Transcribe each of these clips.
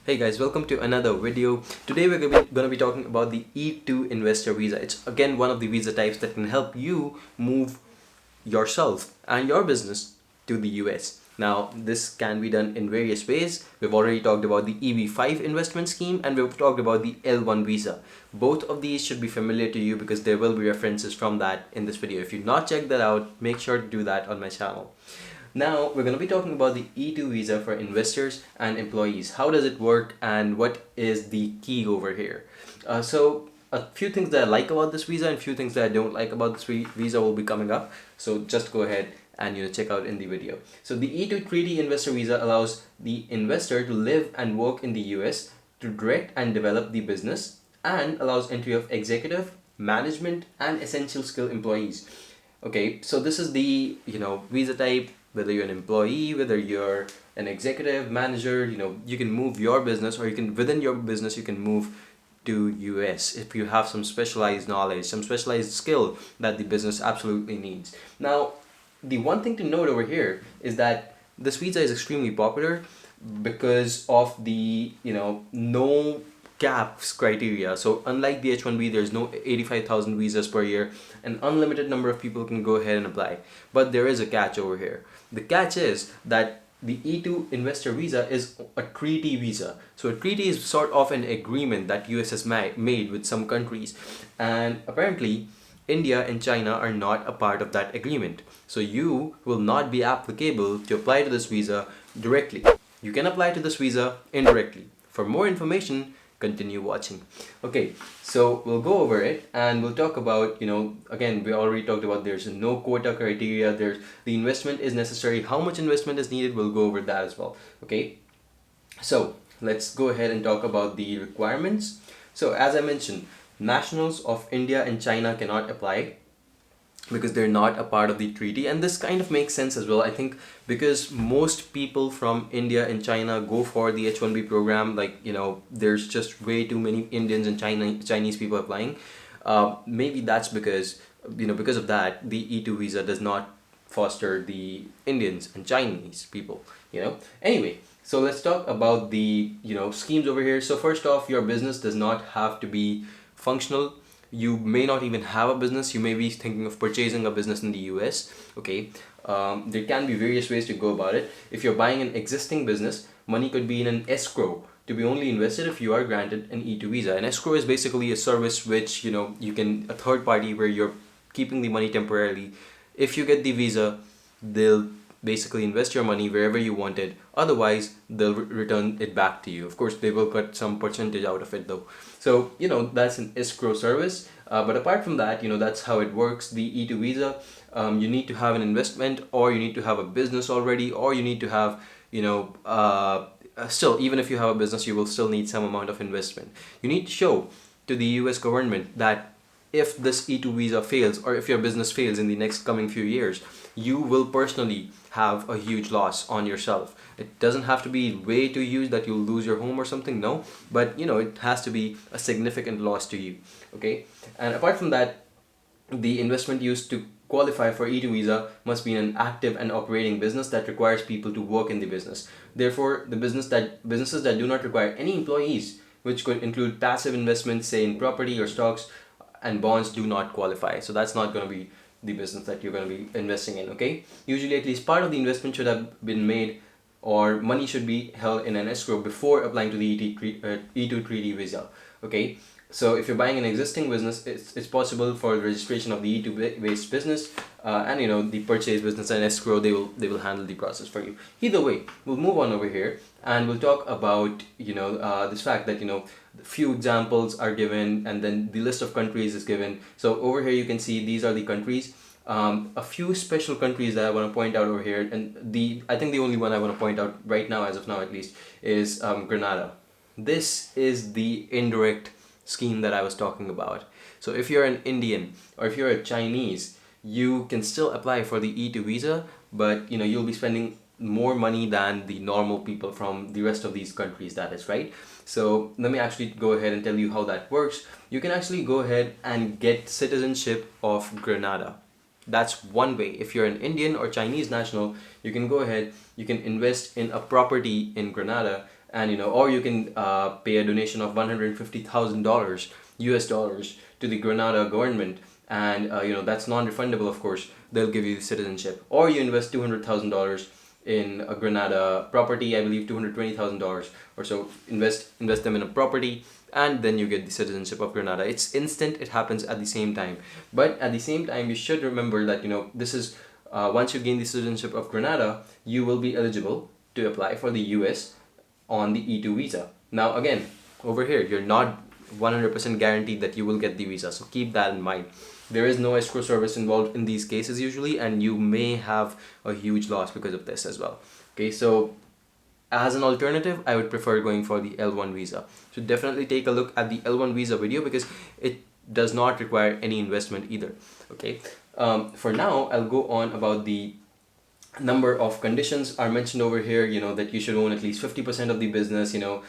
Hey guys, welcome to another video. Today we're going to be talking about the E-2 investor visa. It's again one of the visa types that can help you move yourself and your business to the US. Now, this can be done in various ways. We've already talked about the EB5 investment scheme and we've talked about the L1 visa. Both of these should be familiar to you because there will be references from that in this video. If you've not checked that out, make sure to do that on my channel. Now, we're going to be talking about the E-2 visa for investors and employees. How does it work and what is the key over here? So, a few things that I like about this visa and a few things that I don't like about this visa will be coming up. So, just go ahead and check out in the video. So, the E-2 treaty investor visa allows the investor to live and work in the US to direct and develop the business and allows entry of executive, management, and essential skill employees. Okay, so this is the visa type. Whether you're an employee, whether you're an executive manager, you can move your business, or you can within your business you can move to US if you have some specialized knowledge, some specialized skill that the business absolutely needs. Now, the one thing to note over here is that this visa is extremely popular because of the no caps criteria. So unlike the H1B, there's no 85,000 visas per year. An unlimited number of people can go ahead and apply. But there is a catch over here. The catch is that the E-2 investor visa is a treaty visa. So a treaty is sort of an agreement that US has made with some countries. And apparently India and China are not a part of that agreement. So you will not be applicable to apply to this visa directly. You can apply to this visa indirectly. For more information, continue watching. Okay, so we'll go over it and we'll talk about, again, we already talked about there's no quota criteria, there's the investment is necessary, how much investment is needed, we'll go over that as well. Okay, so let's go ahead and talk about the requirements. So as I mentioned, nationals of India and China cannot apply because they're not a part of the treaty, and this kind of makes sense as well. I think because most people from India and China go for the H1B program, there's just way too many Indians and Chinese people applying. Maybe that's because because of that the E-2 visa does not foster the Indians and Chinese people. Anyway, so let's talk about the schemes over here. So first off, your business does not have to be functional. You may not even have a business. You may be thinking of purchasing a business in the US. Okay, there can be various ways to go about it. If you're buying an existing business, money could be in an escrow to be only invested if you are granted an E-2 visa. An escrow is basically a service which you can, a third party where you're keeping the money temporarily. If you get the visa, they'll basically invest your money wherever you want it. Otherwise, they'll return it back to you. Of course, they will cut some percentage out of it though. So, that's an escrow service. But apart from that, that's how it works. The E-2 visa, you need to have an investment, or you need to have a business already, or you need to have, still, even if you have a business, you will still need some amount of investment. You need to show to the US government that if this E-2 visa fails, or if your business fails in the next coming few years, you will personally have a huge loss on yourself. It doesn't have to be way too huge that you'll lose your home or something, no, but it has to be a significant loss to you. Okay, and apart from that, the investment used to qualify for E-2 visa must be in an active and operating business that requires people to work in the business. Therefore, the businesses that do not require any employees, which could include passive investments, say in property or stocks and bonds, do not qualify. So that's not going to be the business that you're going to be investing in. Okay, usually at least part of the investment should have been made, or money should be held in an escrow before applying to the E-2 treaty visa. Okay, so if you're buying an existing business, it's possible for the registration of the E-2 based business, and the purchase business and escrow, they will handle the process for you. Either way, we'll move on over here and we'll talk about this fact that few examples are given and then the list of countries is given. So over here you can see these are the countries. A few special countries that I want to point out over here, and I think the only one I want to point out right now, as of now at least, is Grenada. This is the indirect scheme that I was talking about. So if you're an Indian or if you're a Chinese, you can still apply for the E-2 visa, but you'll be spending more money than the normal people from the rest of these countries, that is, right? So let me actually go ahead and tell you how that works. You can actually go ahead and get citizenship of Grenada. That's one way. If you're an Indian or Chinese national, you can go ahead, you can invest in a property in Grenada, and or you can pay a donation of $150,000 US dollars to the Grenada government, and that's non-refundable. Of course, they'll give you the citizenship. Or you invest $200,000 in a Grenada property, I believe $220,000 or so. Invest them in a property, and then you get the citizenship of Grenada. It's instant. It happens at the same time. But at the same time, you should remember that this is once you gain the citizenship of Grenada, you will be eligible to apply for the US on the E-2 visa. Now again, over here, you're not 100% guaranteed that you will get the visa, so keep that in mind. There is no escrow service involved in these cases usually, and you may have a huge loss because of this as well. Okay, so as an alternative, I would prefer going for the L1 visa. So definitely take a look at the L1 visa video, because it does not require any investment either. Okay, for now, I'll go on about the number of conditions are mentioned over here. That you should own at least 50% of the business. The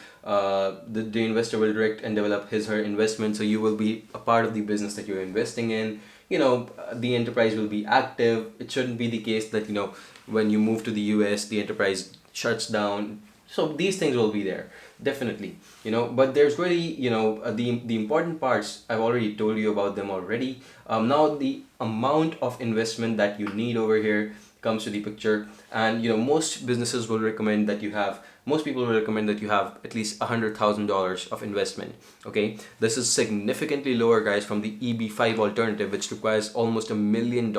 investor will direct and develop his her investment, so you will be a part of the business that you're investing in. The enterprise will be active. It shouldn't be the case that when you move to the US, the enterprise shuts down. So these things will be there, definitely. But there's really the important parts. I've already told you about them already. Now the amount of investment that you need over here comes to the picture, and most businesses will recommend that most people will recommend that you have at least $100,000 of investment. Okay, this is significantly lower, guys, from the EB5 alternative, which requires almost $1 million.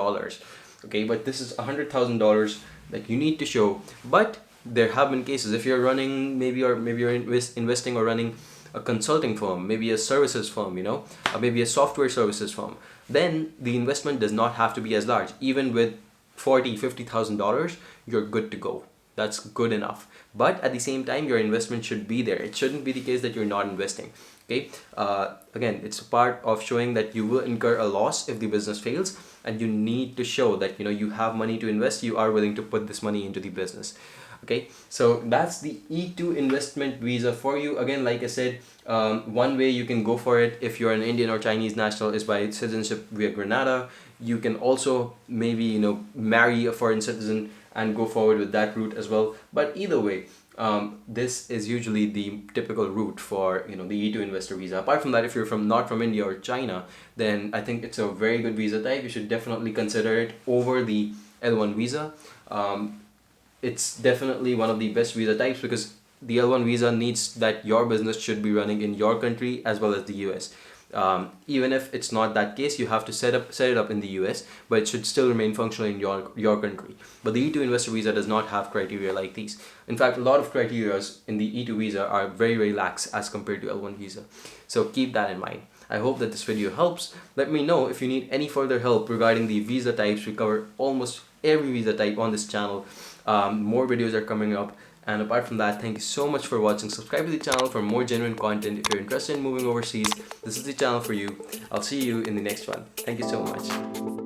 Okay, but this is $100,000 that you need to show. But there have been cases, if you're running maybe you're investing or running a consulting firm, maybe a services firm, maybe a software services firm, then the investment does not have to be as large. Even with $40,000-$50,000, you're good to go. That's good enough. But at the same time, your investment should be there. It shouldn't be the case that you're not investing. Okay, again, it's a part of showing that you will incur a loss if the business fails, and you need to show that you have money to invest. You are willing to put this money into the business. Okay, so that's the E-2 investment visa for you. Again, like I said, one way you can go for it if you're an Indian or Chinese national is by citizenship via Grenada. You can also maybe marry a foreign citizen and go forward with that route as well. But either way, this is usually the typical route for the E-2 investor visa. Apart from that, if you're not from India or China, then I think it's a very good visa type. You should definitely consider it over the L1 visa. It's definitely one of the best visa types, because the L1 visa needs that your business should be running in your country as well as the US. Even if it's not that case, you have to set it up in the US, but it should still remain functional in your country. But the E-2 investor visa does not have criteria like these. In fact, a lot of criteria in the E-2 visa are very, very lax as compared to L1 visa. So keep that in mind. I hope that this video helps. Let me know if you need any further help regarding the visa types. We cover almost every visa type on this channel. More videos are coming up. And apart from that, thank you so much for watching. Subscribe to the channel for more genuine content. If you're interested in moving overseas, this is the channel for you. I'll see you in the next one. Thank you so much.